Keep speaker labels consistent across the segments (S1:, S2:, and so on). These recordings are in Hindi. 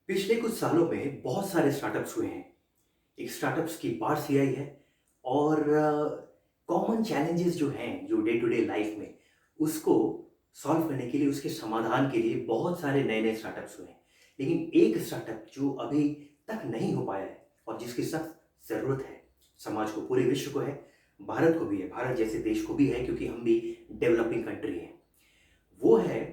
S1: पिछले कुछ सालों में बहुत सारे स्टार्टअप्स हुए हैं। एक स्टार्टअप्स की बाढ़ सी आई है और कॉमन चैलेंजेस जो हैं, जो डे टू डे लाइफ में, उसको सॉल्व करने के लिए, उसके समाधान के लिए बहुत सारे नए-नए स्टार्टअप्स हुए हैं। लेकिन एक स्टार्टअप जो अभी तक नहीं हो पाया है और जिसकी सख्त ज़रूरत है, समाज को, पूरे विश्व को है, भारत को भी है, भारत जैसे देश को भी है क्योंकि हम भी डेवलपिंग कंट्री हैं। वो है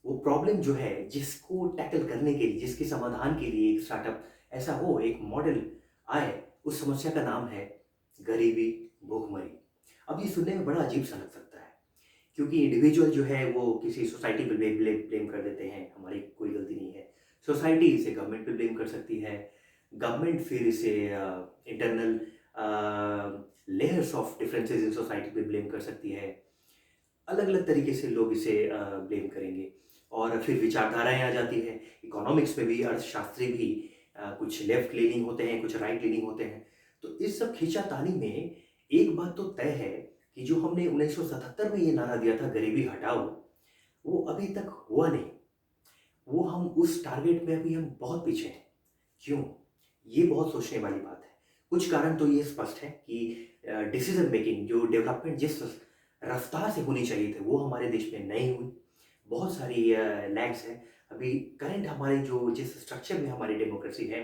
S1: वो प्रॉब्लम जो है जिसको टैकल करने के लिए, जिसके समाधान के लिए एक स्टार्टअप ऐसा हो, एक मॉडल आए, उस समस्या का नाम है गरीबी, भूखमरी। अब ये सुनने में बड़ा अजीब सा लग सकता है क्योंकि इंडिविजुअल जो है वो किसी सोसाइटी पे ब्लेम कर देते हैं, हमारी कोई गलती नहीं है। सोसाइटी इसे गवर्नमेंट पे ब्लेम कर सकती है, गवर्नमेंट फिर इसे internal layers of differences in society पे ब्लेम कर सकती है। अलग-अलग तरीके से लोग इसे ब्लेम करेंगे और फिर विचारधाराएँ आ जाती हैं। इकोनॉमिक्स में भी, अर्थशास्त्री भी कुछ लेफ्ट लीनिंग होते हैं, कुछ राइट लीनिंग होते हैं। तो इस सब खींचातानी में एक बात तो तय है कि जो हमने 1977 में ये नारा दिया था गरीबी हटाओ, वो अभी तक हुआ नहीं। वो हम उस टारगेट में अभी हम बहुत पीछे हैं। क्यों? ये बहुत सोचने वाली बात है। कुछ कारण तो ये स्पष्ट है कि डिसीज़न मेकिंग जो डेवलपमेंट जिस रफ़्तार से होनी चाहिए थी, वो हमारे देश में नहीं हुई। बहुत सारी लैग्स हैं। अभी करंट हमारे जो जिस स्ट्रक्चर में हमारी डेमोक्रेसी है,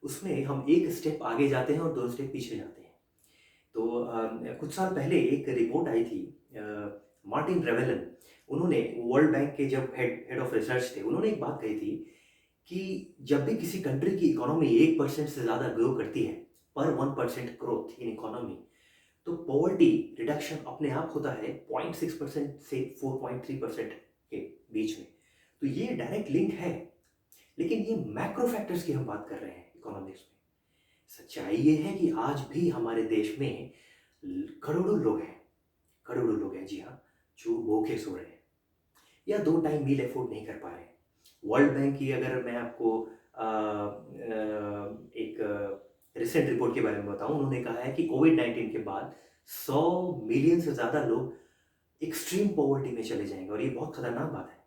S1: उसमें हम 1 स्टेप आगे जाते हैं और 2 स्टेप पीछे जाते हैं। तो कुछ साल पहले एक रिपोर्ट आई थी अ, मार्टिन रेवेलन, उन्होंने वर्ल्ड बैंक के जब हेड हेड ऑफ रिसर्च थे, उन्होंने एक बात कही थी कि जब भी किसी कंट्री की इकोनॉमी 1% से ज़्यादा ग्रो करती है, पर 1% ग्रोथ इन इकोनॉमी, तो पॉवर्टी रिडक्शन अपने आप होता है 0.6% से 4.3% के बीच में। तो ये डायरेक्ट लिंक है, लेकिन ये मैक्रो फैक्टर्स की हम बात कर रहे हैं इकोनॉमिक्स में। सच्चाई ये है कि आज भी हमारे देश में करोड़ों लोग हैं, जी हाँ, जो भूखे सो रहे हैं या 2 टाइम मील अफ़ोर्ड नहीं कर पा रहे हैं। वर्ल्ड बैंक की अगर मैं आपको एक रिसेंट रिपोर्ट के बारे में बताऊँ, उन्होंने कहा है कि कोविड-19 के बाद 100 मिलियन से ज़्यादा लोग एक्सट्रीम पॉवर्टी में चले जाएँगे और ये बहुत खतरनाक बात है।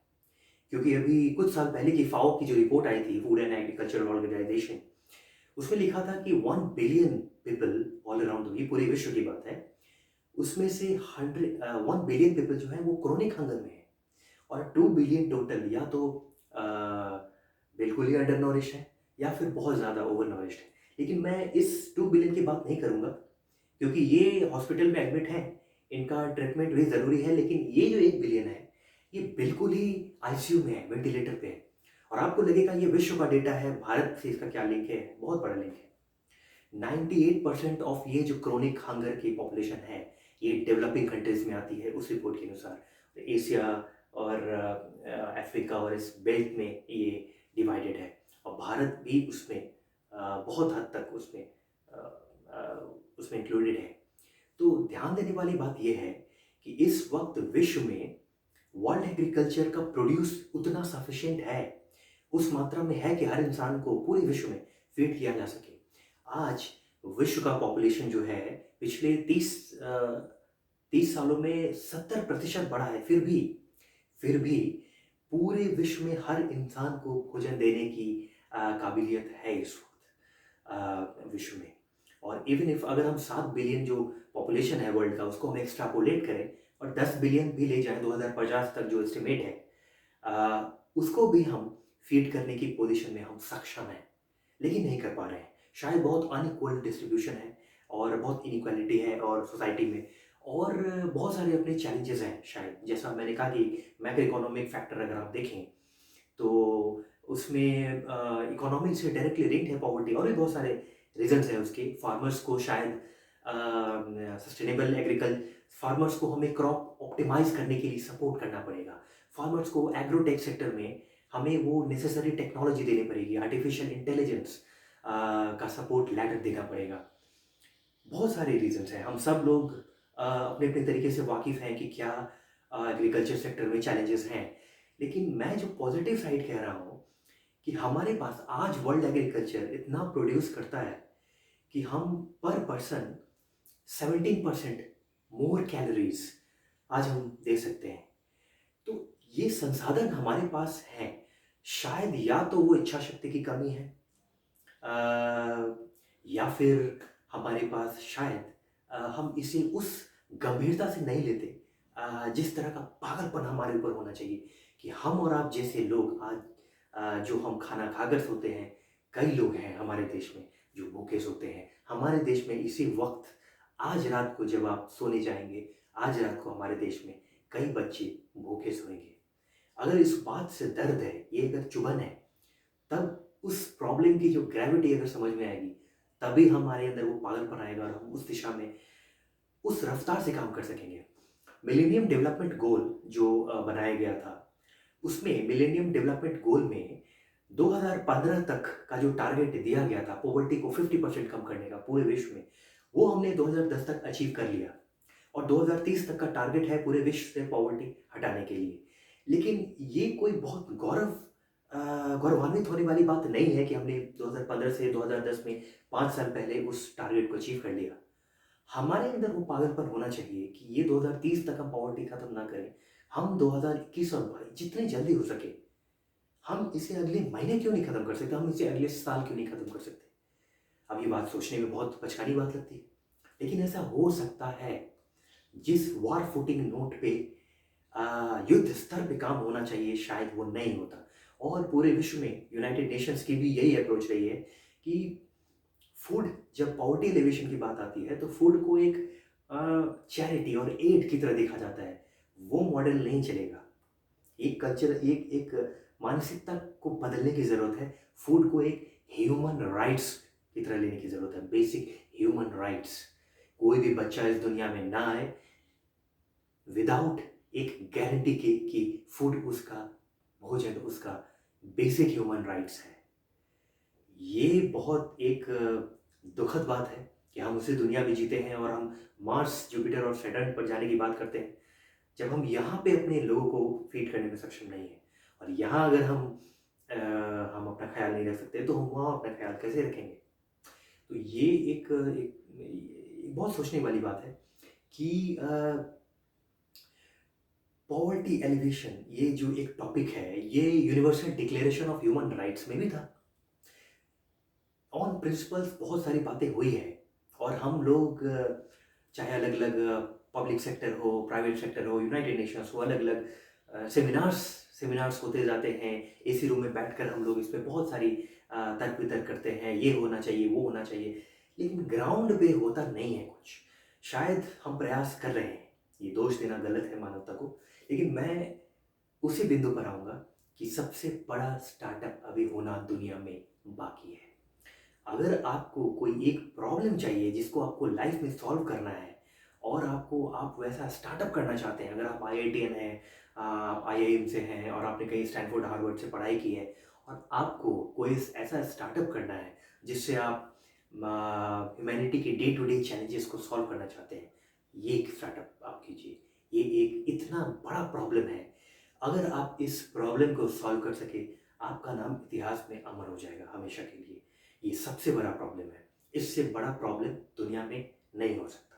S1: क्योंकि अभी कुछ साल पहले की फाओ की जो रिपोर्ट आई थी, फूड एंड एग्रीकल्चर ऑर्गेनाइजेशन, उसमें लिखा था कि 1 बिलियन पीपल ऑल अराउंड ये पूरे विश्व की बात है, उसमें से 1 बिलियन पीपल जो हैं वो क्रोनिक हंगर में हैं और 2 बिलियन टोटल या तो अ, बिल्कुल ही अंडर नॉरिश्ड है या फिर बहुत ज़्यादा ओवर नॉरिश्ड है। लेकिन मैं इस 2 बिलियन की बात नहीं करूँगा क्योंकि ये हॉस्पिटल में एडमिट हैं, इनका ट्रीटमेंट भी ज़रूरी है, लेकिन ये जो 1 बिलियन है, ये बिल्कुल ही आईसीयू में है, वेंटिलेटर पे है और आपको लगेगा ये विश्व का डेटा है, भारत से इसका क्या लिंक है? बहुत बड़ा लिंक है। 98% ऑफ ये जो क्रोनिक हंगर की पॉपुलेशन है, ये डेवलपिंग कंट्रीज़ में आती है उस रिपोर्ट के अनुसार। एशिया और अफ्रीका और इस बेल्ट में ये डिवाइडेड है और भारत भी उसमें बहुत हद तक उसमें इंक्लूडेड है। तो ध्यान देने वाली बात ये है कि इस वक़्त विश्व में वर्ल्ड एग्रीकल्चर का प्रोड्यूस उतना सफिशिएंट है, उस मात्रा में है कि हर इंसान को पूरे विश्व में फीड किया जा सके। आज विश्व का पॉपुलेशन जो है पिछले 30 सालों में 70% बढ़ा है, फिर भी पूरे विश्व में हर इंसान को भोजन देने की काबिलियत है इस वक़्त विश्व में। और इवन इफ अगर हम 7 बिलियन जो पॉपुलेशन है वर्ल्ड का उसको हम एक्सट्रापोलेट करें और 10 बिलियन भी ले जाएँ 2050 तक जो एस्टिमेट है, उसको भी हम फीड करने की पोज़ीशन में हम सक्षम हैं, लेकिन नहीं कर पा रहे हैं। शायद बहुत अनइक्वल डिस्ट्रीब्यूशन है और बहुत इनइक्वालिटी है और सोसाइटी में और बहुत सारे अपने चैलेंजेस हैं शायद। जैसा मैंने कहा कि मैक्रो इकोनॉमिक फैक्टर अगर आप देखें, तो उसमें इकोनॉमी से डायरेक्टली लिंक्ड है पॉवर्टी और भी बहुत सारे रीज़न्स हैं उसके। फार्मर्स को शायद सस्टेनेबल फार्मर्स को हमें क्रॉप ऑप्टिमाइज़ करने के लिए सपोर्ट करना पड़ेगा। फार्मर्स को एग्रोटेक सेक्टर में हमें वो नेसेसरी टेक्नोलॉजी देनी पड़ेगी, आर्टिफिशियल इंटेलिजेंस का सपोर्ट लैडर देना पड़ेगा। बहुत सारे रीज़न्स हैं। हम सब लोग अपने-अपने तरीके से वाकिफ़ हैं कि क्या एग्रीकल्चर सेक्टर में चैलेंजेस हैं। लेकिन मैं जो पॉज़िटिव साइड कह रहा हूँ कि हमारे पास आज वर्ल्ड एग्रीकल्चर इतना प्रोड्यूस करता है कि हम पर पर्सन 17% मोर कैलोरीज़ आज हम दे सकते हैं। तो ये संसाधन हमारे पास हैं, शायद या तो वो इच्छा शक्ति की कमी है, या फिर हमारे पास शायद हम इसे उस गंभीरता से नहीं लेते जिस तरह का पागलपन हमारे ऊपर होना चाहिए कि हम और आप जैसे लोग आज जो हम खाना खाकर सोते हैं, कई लोग हैं हमारे देश में जो भूखे सोते हैं। हमारे देश में इसी वक्त आज रात को जब आप सोने जाएंगे, आज रात को हमारे देश में कई बच्चे भूखे सोएंगे। अगर इस बात से दर्द है, ये अगर चुभन है, तब उस प्रॉब्लम की जो ग्रेविटी अगर समझ में आएगी, तभी हमारे अंदर वो पागलपन आएगा और हम उस दिशा में, उस रफ्तार से काम कर सकेंगे। मिलेनियम डेवलपमेंट गोल जो बनाया गया था, उसमें मिलेनियम डेवलपमेंट गोल में 2015 तक का जो टारगेट दिया गया था पॉवर्टी को 50% कम करने का पूरे विश्व में, वो हमने 2010 तक अचीव कर लिया और 2030 तक का टारगेट है पूरे विश्व से पॉवर्टी हटाने के लिए। लेकिन ये कोई बहुत गौरवान्वित होने वाली बात नहीं है कि हमने 2015 से 2010 में 5 साल पहले उस टारगेट को अचीव कर लिया। हमारे अंदर वो पागलपन होना चाहिए कि ये 2030 तक हम पॉवर्टी खत्म ना करें, हम 2021 और जितनी जल्दी हो सके, हम इसे अगले महीने क्यों नहीं खत्म कर सकते, हम इसे अगले साल क्यों नहीं खत्म कर सकते। अब ये बात सोचने में बहुत बचकानी बात लगती है, लेकिन ऐसा हो सकता है। जिस वॉर फुटिंग नोट पे युद्ध स्तर पे काम होना चाहिए, शायद वो नहीं होता। और पूरे विश्व में यूनाइटेड नेशंस की भी यही अप्रोच रही है कि फूड, जब पॉवर्टी एलिवेशन की बात आती है तो फूड को एक चैरिटी और एड की तरह देखा जाता है। वो मॉडल नहीं चलेगा। एक कल्चर, एक एक मानसिकता को बदलने की ज़रूरत है। फूड को एक ह्यूमन राइट्स की तरह लेने की ज़रूरत है, बेसिक ह्यूमन राइट्स। कोई भी बच्चा इस दुनिया में ना आए विदाउट एक गारंटी के कि फूड उसका, भोजन उसका बेसिक ह्यूमन राइट्स है। ये बहुत एक दुखद बात है कि हम उसी दुनिया में जीते हैं और हम मार्स, जुपिटर और सैटर्न पर जाने की बात करते हैं, जब हम यहाँ पे अपने लोगों को फीड करने में सक्षम नहीं है। और यहाँ अगर हम अपना ख्याल नहीं रख सकते तो हम वहाँ अपना ख्याल कैसे रखेंगे। तो ये एक बहुत सोचने वाली बात है कि पॉवर्टी एलिवेशन, ये जो एक टॉपिक है, ये universal declaration of human rights में भी था। ऑन प्रिंसिपल्स बहुत सारी बातें हुई है और हम लोग चाहे अलग अलग पब्लिक सेक्टर हो, प्राइवेट सेक्टर हो, यूनाइटेड नेशंस हो, अलग अलग सेमिनार्स होते जाते हैं। एसी रूम में बैठकर हम लोग इस पर बहुत सारी तर्क वितर्क करते हैं, ये होना चाहिए, वो होना चाहिए, लेकिन ग्राउंड पे होता नहीं है कुछ। शायद हम प्रयास कर रहे हैं, ये दोष देना गलत है मानवता को, लेकिन मैं उसी बिंदु पर आऊँगा कि सबसे बड़ा स्टार्टअप अभी होना दुनिया में बाकी है। अगर आपको कोई एक प्रॉब्लम चाहिए जिसको आपको लाइफ में सॉल्व करना है और आप वैसा स्टार्टअप करना चाहते हैं, अगर आप आईआईटीएन हैं, आप आईआईएम से हैं और आपने कहीं स्टैनफोर्ड, हार्वर्ड से पढ़ाई की है और आपको कोई ऐसा स्टार्टअप करना है जिससे आप ह्यूमैनिटी के डे टू डे चैलेंजेस को सॉल्व करना चाहते हैं, ये एक स्टार्टअप आप कीजिए। ये एक इतना बड़ा प्रॉब्लम है, अगर आप इस प्रॉब्लम को सॉल्व कर सके, आपका नाम इतिहास में अमर हो जाएगा हमेशा के लिए। ये सबसे बड़ा प्रॉब्लम है, इससे बड़ा प्रॉब्लम दुनिया में नहीं हो सकता।